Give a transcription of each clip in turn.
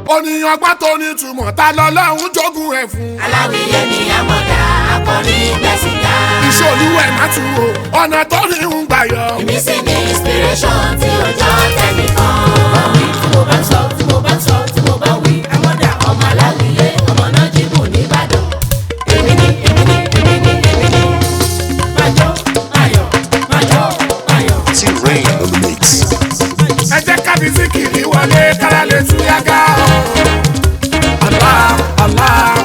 oníyan pátó ní túmọ̀ ta lọ́lọ́run jogún ẹ̀ fún. aláwìyé ni àmọ̀dá akọni gbẹ̀sìgá. ìṣòlúwẹ̀ má tún wò ọ̀nà tó ní ń gbà yọ. ìmísí ni inspiration tí ó jọ tẹnìkan. tí mo bá sọ tí mo bá sọ tí mo bá wí. àmọ̀dá ọmọ aláwìyé ọmọ náà jíbù nìbàdàn. èmi ni májọ́ máyọ̀ májọ́ máyọ̀. T-Rain on the mix. ẹ jẹ́ kábí sí kìrì wọlé kára lè tú yágá. Allah Allah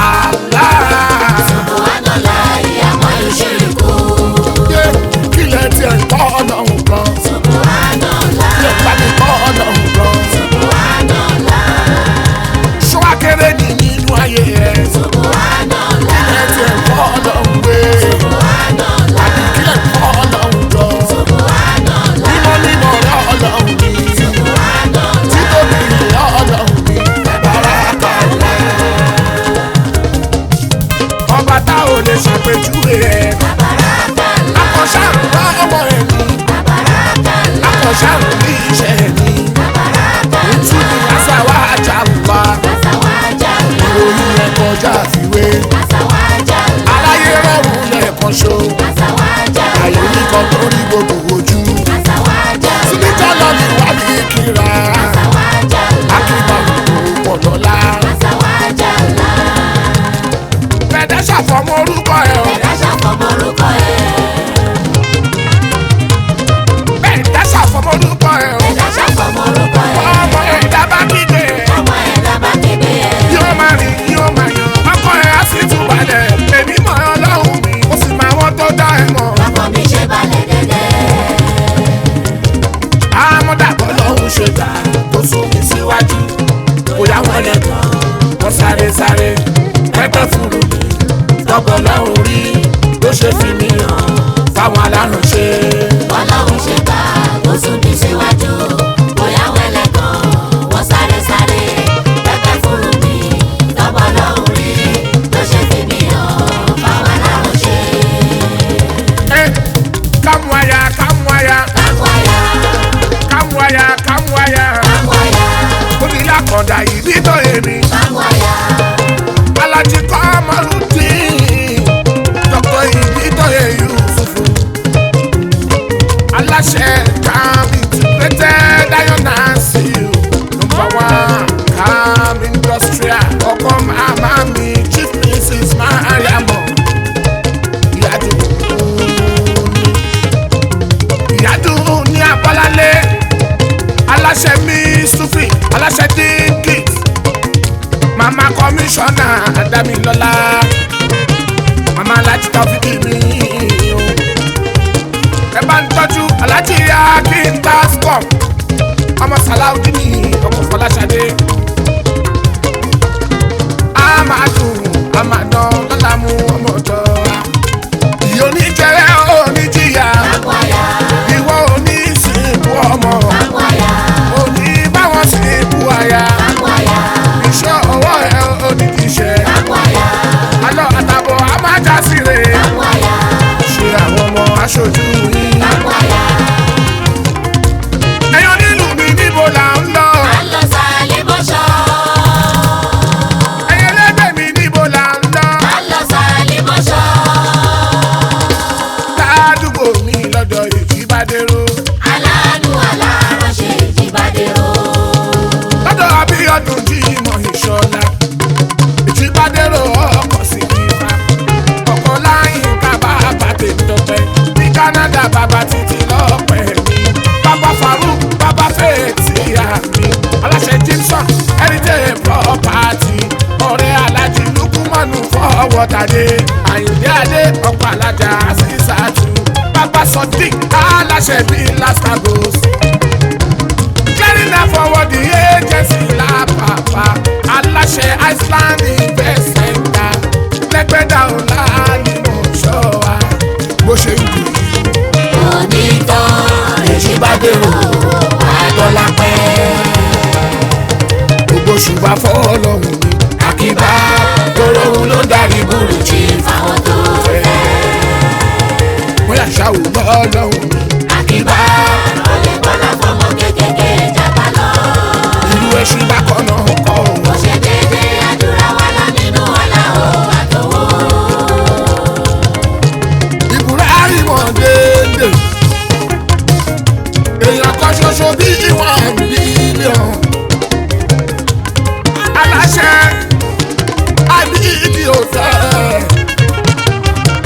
Allah. Subhanallah ìyàmọ̀ ìṣirikú. kílẹ̀ tiẹ̀ ń kọ́ ọ̀nà nǹkan. Subhanallah. kílẹ̀ pàdé kọ́ ọ̀nà nǹkan. Subhanallah. ṣọ́ akéré ní nínú ayé ẹ̀. Subhanallah. kílẹ̀ tiẹ̀ ń kọ́ ọ̀nà nǹgbé. Subhanallah. àbí kílẹ̀ kọ́ ọ̀nà nǹjọ. Subhanallah. mímọ́ mímọ́ rẹ̀ ọ̀nà nǹgbé. Subhanallah. títóbi rẹ̀ ọ̀nà nǹgbé. Barakallah. ọba tá ò lè ṣàpèjúwe ẹ̀. Barakallah. akọ̀ṣà ń bá ọmọ ẹ̀ ní. Barakallah. akọ̀ṣà ń bí iṣẹ́ ẹ̀ ní. ntú ni aṣáwá ajá wà. Asawajallah. ìròyìn ẹ̀ kọjá àfiwé. Asawajallah. aláyé rọrùn lẹ́ẹ̀kan ṣo. Asawajallah. àyè oníkan tó rí gbogbo ojú. Asawajallah. síbítà lọ ní wàlí kíra. Asawajallah. akíba gbogbo pọ̀ lọ́la. Asawajallah. bẹ̀dẹ̀ ṣàfọmọ orúkọ ẹ̀ o. Ẹ̀dá ṣàfọ̀mọ́ orúkọ ẹ̀. bẹ̀dẹ̀ ṣàfọmọ orúkọ ẹ̀ o. Ẹ̀dá ṣàfọ̀mọ́ orúkọ ẹ̀. ọmọ ẹ̀dá bá kígbe. ọmọ ẹ̀dá bá kéde ẹ̀. yóò máa rìn yóò máa yàn. ọkọ ẹ̀ á sì tún balẹ̀. èmi mọ̀ ọ́ lọ́hùn mi. mo sì máa wọ́n tó dá ẹ mọ̀. ọkàn mi ṣe balẹ̀ dẹ́dẹ́. àmọ́dàbọ̀ lọ́hùn ṣe gbà tó sún mi síwájú. kò yá wọn lẹ́kọ̀ọ́ wọ́n sáré sáré. pẹ́pẹ́ fúru mi tọ́gbọ̀ lọ́hùn rí ló ṣe fi mí hàn fáwọn alárùnṣe. Ọlọ́run ṣe gbà ó sún mi síwájú. bóyá wẹ́lẹ̀ kan wọ́n sáré sáré. pẹ́pẹ́ fúru mi tọ́gbọ́ lọ́hùn rí ló ṣe fi mí hàn fáwọn alárùnṣe. kámúáyà kámúáyà kámúáyà kámúáyà kámúáyà. kámúáyà onílà kọ̀dà yìí bí tó èmi. kámúáyà. alájí kọ́ ọmọlúdín dọ́kítọ̀ ìbí tó yẹ Yusufu. aláṣẹ Calm Integrated Iron and Steel #1 Calm Industrial ọkọ màmá mi Chief Mrs. Mariamo. ìyádùn ní abọ́lálé. aláṣẹ mi Sufi aláṣẹ Dinkit. mama kọmíṣánná Adámilọ́lá. mama alájí Taofiki mi o. ẹ bá ń tọ́jú alájí Akintascom. ọmọ Salaudeen ní ọkọ̀ Fọláṣadé. amadun amadan lọ́la mú ọmọ ọ̀dọ́. ìyóníjẹrẹ oníjìyà. kámúáyà ìwọ onísìnkú ọmọ. kámúáyà òní báwọn sìnkú aya. kámúáyà iṣẹ́ ọwọ́ ẹ oníkìṣẹ́. kámúáyà alọ́ àtàbọ̀ amájásíre. kámúáyà ṣe àwọn ọmọ aṣojú yín. kámúáyà. ẹyọ nílùú mi níbo là ń lọ. à ń lọ sálẹ̀ bọ́ṣọ́. ẹyẹ lẹ́gbẹ̀ẹ́ mi níbo là ń lọ. à ń lọ sálẹ̀ bọ́ṣọ́. ládùúgbò mi lọ́dọ̀ Èjìbádéró. aláàánú aláránṣẹ́ Èjìbádéró. lọ́dọ̀ Abíọ́dún Jímọ̀ Ìṣọ̀lá. Èjìbádéró ọkọ̀ sí kíkà. ọkọ̀ láyìn ká bàbá tèmítọ́pẹ́. ní Canada bàbá títí lọ́pẹ́ mi. bàbá Farouk bàbá fèètì àmì. aláṣẹ Gibson heritage property. ọ̀rẹ́ alájí Lukumanu fọwọ́ tàdé. Àyìndé adé ọ̀pọ̀ alájà Sísàtú. bàbá Sodiq aláṣẹ bíi Lastagos. clearing na forward the agency la papa. aláṣẹ Iceland invest center. lẹ́gbẹ̀dá ọ̀la ni mo ṣọ́ wa. bó ṣe ń dùn. onítàn Èjìbádéró adọ́lápẹ́. bá fọ́ ọlọ́run mi. Àkìbá tóró òun ló darí burújí fáwọn tó fẹ́. wọ́n yà ṣàwò mọ́ ọlọ́run mi. Àkìbá ó lè gbọ́dọ̀ fọmọ kékeré jàgbá lọ. ìlú ẹṣin bákan náà kọ́ òun. Ó ṣe déédéé àdúrà wà lá nínú ọlá o àtọwọ́. Ibrahim dédé èèyàn kan ṣoṣo bí one billion aláṣẹ àbídí òtẹ́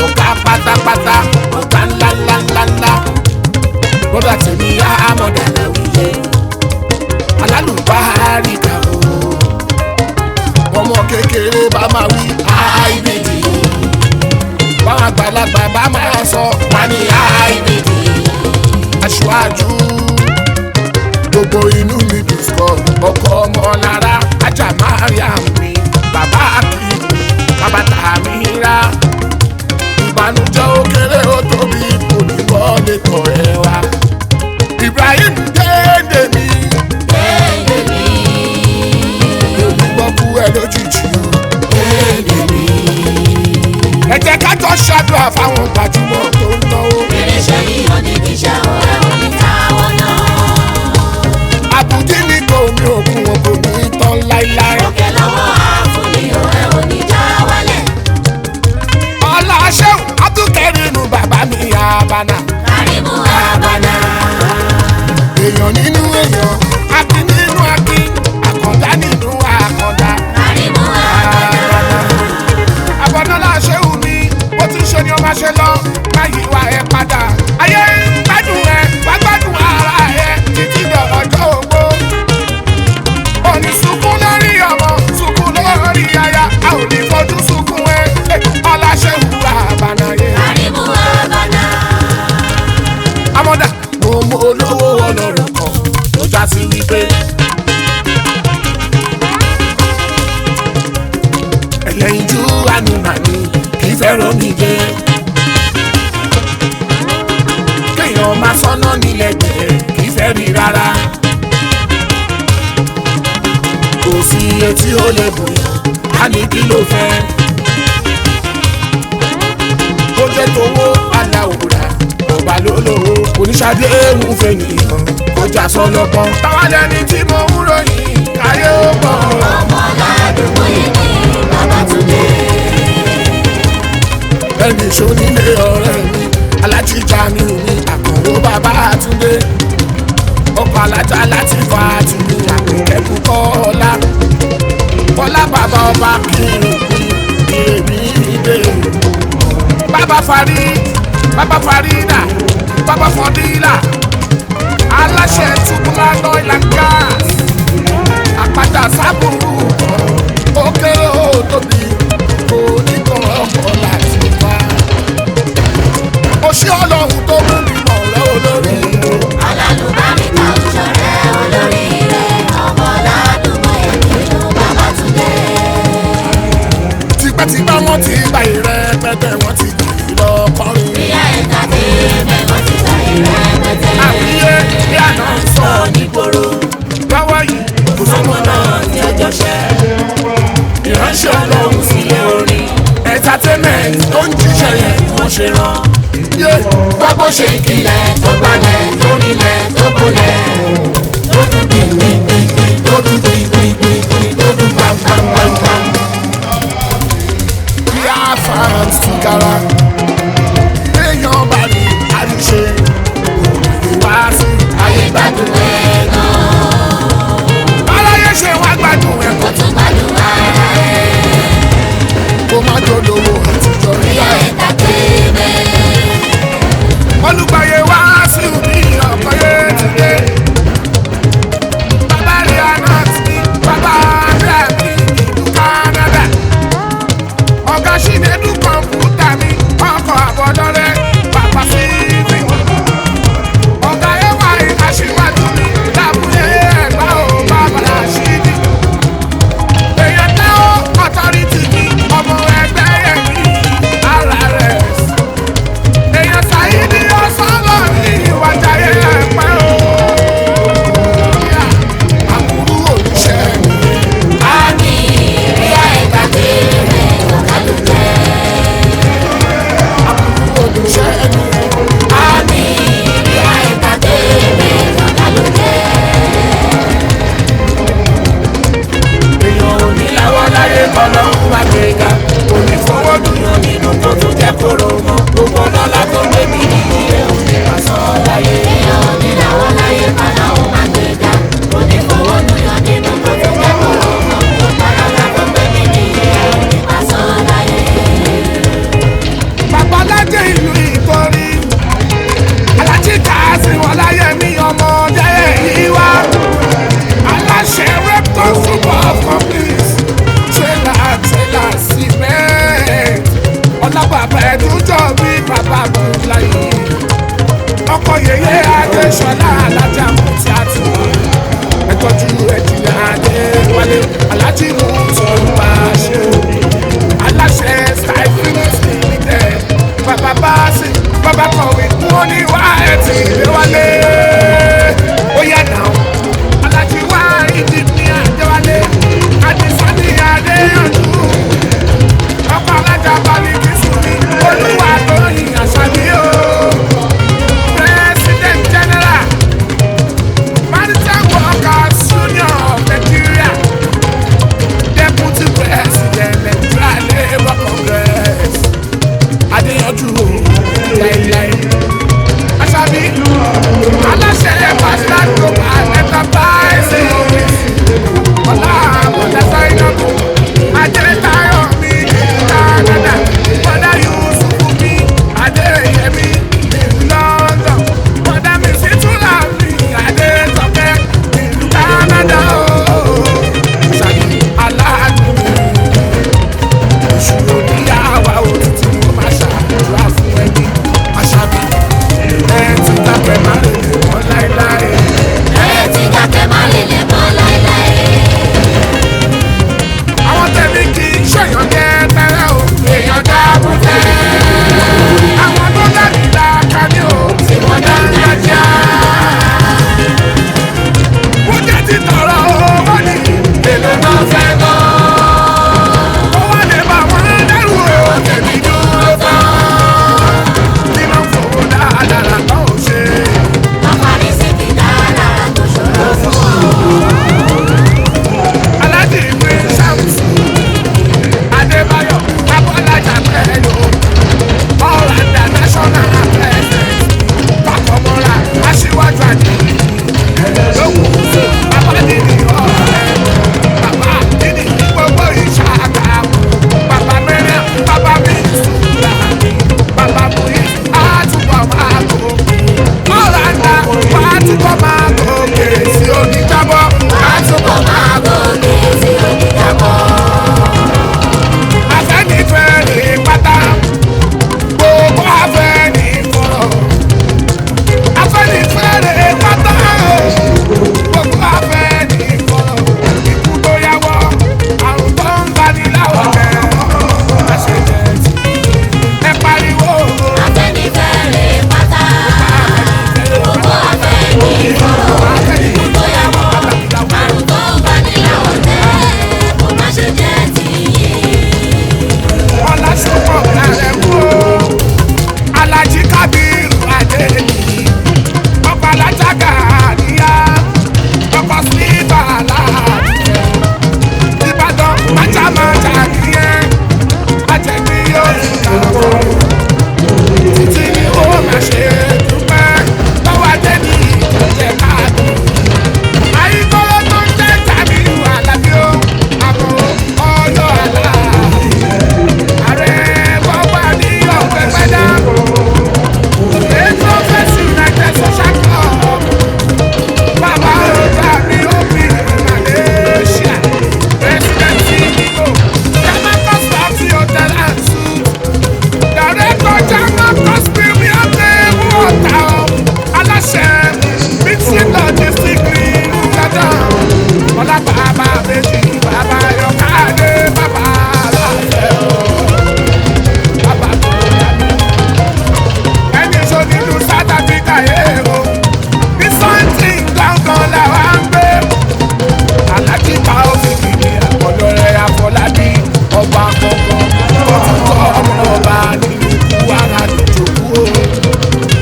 ọ̀gá pátápátá ọ̀gá ńláńláńlá bọ́dà tèmi àmọ̀dá làwùjẹ alálùbárí kà ó ọmọ kékeré bá máa wí àìbìdì báwọn àgbàlagbà bá máa sọ wá ní àìbìdì aṣáájú gbogbo inú mi dùn sọ ọkọ ọmọ lára ajá mariam mi bàbá akíkù bàbá tàmíra ìbànújẹ́ ó kéré ó tóbi kò ní wọlé tọ̀ ẹ́ wá Ibrahim dédé mi èmi gbọ́ kú ẹ lójijì Dédé mi. ẹ jẹ́ ká jọ ṣàdúrà fáwọn gbajúmọ̀ tó ń náwó. Irinṣẹ́ yíyọ ní kíṣẹ́ ọ̀rẹ́ oníkàwọ́ náà. àbùdí ní kò ní òkun wọn kò ní tán láíláí. Òkè lọ́wọ́ àfúnni ọ̀rẹ́ oníjà wálẹ̀. ọlá ṣéun àtúkẹ́rì inú bàbá mi àbànà. Kàrímù àbànà. èèyàn nínú èèyàn akin nínú akin àkàndá nínú àkàndá. Kàrímù àbànà. àbọ̀nọ́lá ṣéun ni bó ti ṣe ni ó máa ṣe lọ báyìí wá ẹ padà. ayé ń gbádùn ẹ wá gbádùn ara ẹ títí dọ̀rọ̀jọ́ ògbó. òní sunkún lórí ọmọ sunkún lórí aya a ò ní fojú sunkún ẹ ọlá ṣéun àbànà yẹn. Kàrímù àbànà. amọ̀dá mo mọ olówó ọlọ́run kan tó já sí wípé ẹlẹ́yinjú ànúmàní kì í fẹ́ràn mi jẹ́ kéèyàn máa sọ́nà nílẹ̀ jẹ́ kì í fẹ́ rí rárá kò sí etí ó lè bùyàn á ní kí ló fẹ́ tó jẹ́ tówó aláwòrán ọba lólówó oníṣàdé ń fẹ́ nìyàn kọjá sọlọ́pọ́n táwa lẹni tí mo ń ròyìn káyé ó pọ̀. Ọmọ ládùúgbò yìí ni Babátúndé. ẹni ìṣonílé ọ̀rẹ́ mi alájíjà mi ò ní àkànwó Babátúndé ọkọ̀ alájà láti fa àtìmí àpèkẹ́kù kọ́ọ́lá kọ́lá bàbá ọba kiri èmi ìdè bàbá Farida bàbá Fọdílà aláṣẹ Tubular Oil and Gas àpàtà sábùrù ó kéré ó tóbi kò ní kàn ọkọ̀ láti wá. ó ṣé ọlọ́run tó mú mi mọ̀ ọ̀rẹ́ olórí o. Alálùbáríkà òṣèré olóríire. Ọmọ ládùúgbò yìí ni Babátúndé. tipẹ́tipẹ́ wọ́n ti gba ìrẹ́pẹ́tẹ́ wọ́n ti gbà yí lọ kọrin. Ìyá ẹ̀ka tí mẹ́kọ̀ọ́ ti ta ìrẹ́pẹ̀tẹ́. àwíyé bí àná ń sọ nígboro lọ́wọ́ yìí kò sọ́mọ náà ní ọjọ́ ṣẹ́. ìránṣẹ́ ọlọ́run sílé orin entertainment tó ń jíṣẹ́ yẹn wọ́n ṣe rán. Gbọ́ bó ṣe kílẹ̀ tó gbalẹ̀ tó nílẹ̀ tó bolẹ̀. Tó tún gbìngbìngbìngbì tó tún gbìngbìngbìngbì tó tún gbàngbàngbàngbàng. bí a fara ti gara èèyàn bá ní àríṣe wá sí. Ayé gbádùn ẹ̀ gan. aláyé ṣe wá gbádùn ẹ̀ Ó tún gbádùn ara ẹ̀. kó má jòlówó àtijọ́ rí Ìyá ẹ̀. ẹ̀ka tèmẹ́. olùgbàyè wá sí ní ọkọ̀ yé ti dé. bàbá rẹ̀ àná sí bàbá rẹ̀ mi ìlú Canada. ọ̀gá Ṣínédù kọ̀ǹpútà mi gbéga òní fọwọ́ dùnyàn nínú tó tún jẹ́ kóró mọ́ gbogbo lọ́la tó gbé mi nìyí ẹ̀ ò ní máa sọ láyé. èèyàn ò ní làwọn láyé padà ó máa gbéga òní fọwọ́ dùnyàn nínú tó tún jẹ́ kóró mọ́ gbogbo lọ́la tó gbé mi nìyí ẹ̀ ò ní máa sọ láyé. babalájẹ ìlú Ìtorí alájí Kàásì wọn láyé ní ọmọdé yìí wá aláṣẹ Repton football companies tẹ́lá cement ọlọ́bàbà ẹ̀dúnjọ́ bí bàbá Abdullahi ọkọ̀ yẹyẹ Adéṣọlá alájà mọ̀tí àti ẹ̀tọ́jú ẹ̀jìnlẹ̀ Adéwálé alájí mú tọrọ bá ṣe aláṣẹ Sky Phoenix Limited bàbá Báàsì bàbá kọ̀wé wọn ní wá ẹtì ìléwálé ó yẹ náà alájí wá ìdí ní Adéwálé Adésánì Adéyànjú ọkọ̀ alájà balẹ̀ kìsùn ní olúwa tó yin àṣàbí o President General Maritime Workers Union of Nigeria Deputy President Nigeria Labour Congress Adéyànjú láíláí àṣàbí aláṣẹ pàṣẹ global enterprise ọlá àmọ̀dá sáyẹ́nàbù ajẹ́tayọ̀ mi ní Canada mọ̀dá Yusufu mi Adéyẹmí ní London mọ̀dá mi sí túnra mi Adétọ́kẹ́ ní Canada àṣàbí aláàánú ìṣòro níyàwó òtútù ni mo máa ṣàdúrà fún ẹbí àṣàbí ti dákẹ́ má lè lè mọ́ láéláé. ti dákẹ́ má lè lè mọ́ láéláé. àwọn tẹ̀mí kì í ṣèyàn jẹ́ tẹ́lẹ̀ o èèyàn dáàbò tẹ́. àwọn tó dàbí làákà ni o tí wọ́n dá ń dájá. mo jẹ́ ti tọrọ owó ní èlò náà fẹ́ gan. ó wà lè bá wọn dẹ́rù o tẹ̀mí dúró tán. bí wọ́n fowó dáadáa tán ò ṣe. Àǹfààní sì ti dára tó ṣòro fún ọ. Aláàjì ìwé Ṣàmùsù Adébáyọ̀ Abọ́lájà pẹ̀lú ọ̀làdà national president Fàkọ̀mọ́ra aṣíwájú àdìrí lókun abádìrí ọ̀rẹ́ bàbá àdìrí gbogbo ìṣàkà bàbá mẹ́rin bàbá mi ìṣúra bàbá Bùyí àtúbọ̀ máa gòkè ọ̀làdà àtúbọ̀ máa gòkè sí oníjábọ̀ Àtúbọ̀ máa gòkè sí oníjàbọ̀. Afẹ́nifẹ́re pátá gbogbo afẹ́nifọ̀rọ̀ Afẹ́nifẹ́re pátá gbogbo afẹ́nifọ̀rọ̀ ikú tó yáwọ́ àrùn tó ń bani láwọ̀ jẹ́ àṣejẹ́ tí ẹ pariwo Afẹ́nifẹ́re pátá. Gbogbo afẹ́nifọ̀rọ̀. Ikú tó yáwọ́. Àrùn tó ń bani láwọ̀ jẹ́. Kó má ṣe jẹ́ tìyẹ. ọlásùpọ̀ kàrẹ̀ kú Alájí Kábírù Adéníyì ọkọ̀ alájàgà níyà ọkọ̀ sílífà láàbùkẹ́ Ìbàdàn májàmájà nìyẹn àjẹbí yóò fi kàwọ́ títí ni ó máa ṣe dúpẹ́ lọ́wọ́ Adéníyì tó jẹ́ káàdì àyíkọ́lọ́ tó ń jẹ́ Jàmílù Àlàbí ó àbọ̀ ọyọ́ àlàyé ààrẹ bọ́gbà ní ọ̀pẹ pẹ́dá ètò fẹ́sì United Social Club bàbá ọjà ní òbí Malaysia president Igbo Jamarcus Party Hotel and Suites director Jamarcus Premier Play Water aláṣẹ mixing logistics ní Ìbàdàn ọlá bàbá méjì bàbá yọkàdé bàbá aláfẹ́ bàbá tó dàbí ẹni tó nínú South Africa yéèrò bí sọ́ńtì gbọ̀ngàn làwa ń gbé Aláàjì Taofeek ní àkọlọ́rẹ́ Afọlábí ọba kọ̀ọ̀kan ó tún kọ́ ọmọ ọba nínú Kwara lójoojú o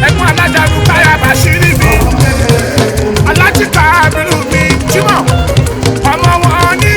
ẹ̀gbọ́n alájà Rukaya Bashiri mi Aláàjì Kábírù mi Jímọ̀ ọmọ wọn ní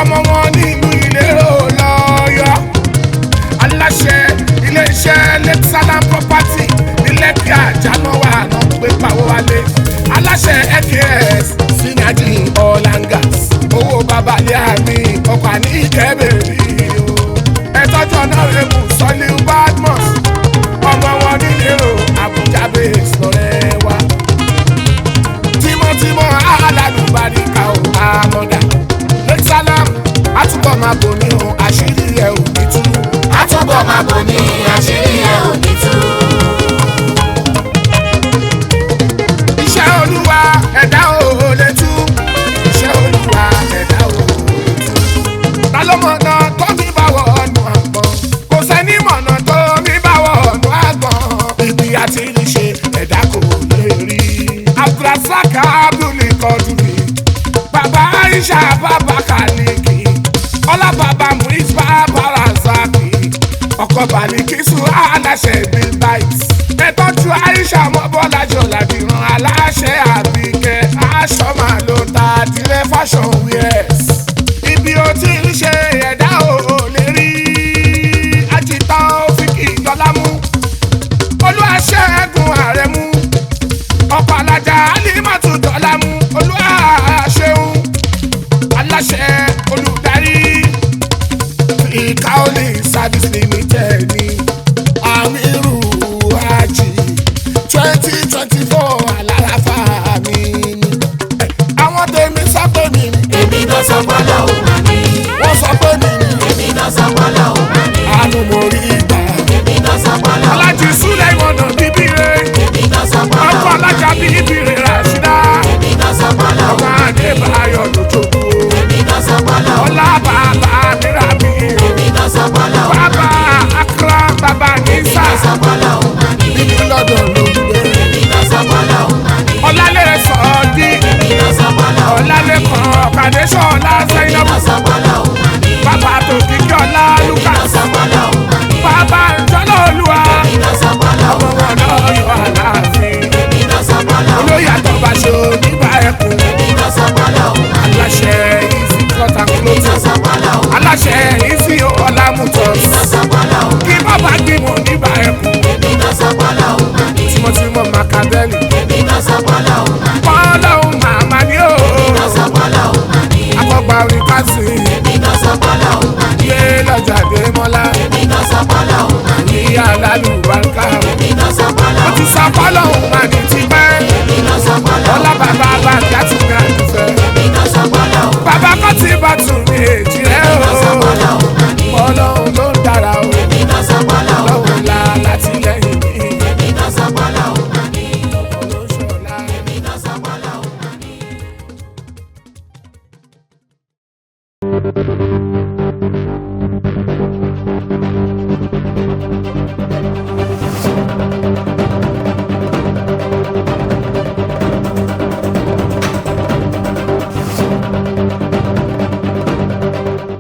ọmọ wọn nílùú Ìlérò lọ́yọ́ aláṣẹ iléeṣẹ́ Lake Salam property ní Lẹ́kì Àjánà wà náà gbé pawó wálé aláṣẹ AKS Synergy Oil and Gas owó babalẹ̀ àmì ọkọ̀ àní ìkẹ́bẹ̀rì o ẹ̀tọ́jú ọ̀nà rẹ̀ mú sọ́lé Badmus ọmọ wọn nílérò Àbújá base lọ́rẹ́ wa tímọ́tímọ́ alálùbáríkà ò àmọ́dá Lake Salam àtúbọ̀ máa bò ní o àṣírí ẹ̀ ò ní tú. àtúbọ̀ máa bò ní àṣírí ẹ̀ ò ní tú. iṣẹ́ Olúwa ẹ̀dá ò lè tú iṣẹ́ Olúwa ẹ̀dá ò lè tú. ta ló mọ̀nà tó mi bá wọ ọ̀nà àgbọ̀n kò sẹ́ni mọ̀nà tó mi bá wọ ọ̀nà àgbọ̀n ibi àti ìṣe ẹ̀dá kò lè rí. Abdulrasaq Abdul Qadir bàbá Aisha bàbá Khaliki ọlá bàbá Muiz bàbá Razaki ọkọ Balikisu aláṣẹ Bill Bites ẹtọ́jú Aisha mọ́bọ́lá jọ̀làdìran aláṣẹ Àbíkẹ́ aṣọ màá ló ta dílé fashion wears ibi ó ti ń ṣe ẹ̀dá ò lè rí ajita òfìkì dọ́lámú Olúwaṣẹ́gun Àrẹ̀mú ọkọ̀ alájà Alimatu dọ́lámú Olúwaṣeun aláṣẹ olùdarí Ìkáólì service limited ní Amiru Hajj 2024 alárafà mi ni. àwọn tèmi sọ pé mi ni. èmi náà sọ pé Ọlọ́run máa ní. wọ́n sọ pé mi ni. èmi náà sọ pé Ọlọ́run máa ní. àánú mo rí ìgbà. èmi náà sọ pé Ọlọ́run máa ní. Aláàjì Súlẹ̀ ìmọ̀nà bíbí rẹ̀. èmi náà sọ pé Ọlọ́run ọkọ̀ máa ní. alájà bíbí rẹ̀ Ràṣídà. èmi náà sọ pé Ọlọ́run ọmọ máa ní. Adébáyọ̀ lójoojú. èmi náà sọ pé Ọlọ́run máa ní. ọlá bàbá nira mi. èmi náà sọ pé Ọlọ́run máa ní. bàbá Akram bàbá èmi Nisa. náà sọ pé Ọlọ́run máa ní. nínú lọ́dọ̀ ló ń gbé. èmi náà sọ pé Ọlọ́run máa ní. ọ̀làlẹ̀ sọ̀ọ́dí. èmi náà sọ pé Ọlọ́run máa ní. ọ̀làlẹ̀ kan ọ̀kadẹ́sọ̀ ọ̀là èmi Zainab. náà sọ pé Ọlọ́run máa ní. bàbá tó kíkẹ́ ọ̀là èmi náà Lucas. sọ pé Ọlọ́run máa ní. bàbá ìjọlọ Olúwa. èmi náà sọ pé Ọlọ́run ọmọ máa wọn ní. náà yọ àlàáfíà. èmi náà sọ pé Ọlọ́run máa ní. olóyè àtọ̀bàṣọ nígbà ẹkùn. èmi náà sọ pé Ọlọ́run máa ní. aláṣẹ Easy cut and èmi náà close. sọ pé Ọlọ́run máa ní. aláṣẹ Easy ọlámùtọ́. èmi náà sọ pé Ọlọ́run máa ní. kí bàbá gbìmọ̀ nígbà ẹkùn. èmi náà sọ pé Ọlọ́run máa ní. tímọ́tímọ́ Makadeli. èmi náà sọ pé Ọlọ́run máa ní. Ọlọ́run màmá ni ó. èmi náà sọ pé Ọlọ́run máa ní. akọgbà orin kásì. èmi náà sọ pé Ọlọ́run máa ní. yé lọ́jà Adémọ́lá. èmi náà sọ pé Ọlọ́run máa ní. ìyá alálùbáríkà. èmi náà sọ pé ó Ọlọ́run ti sọ fọ́lọ́hún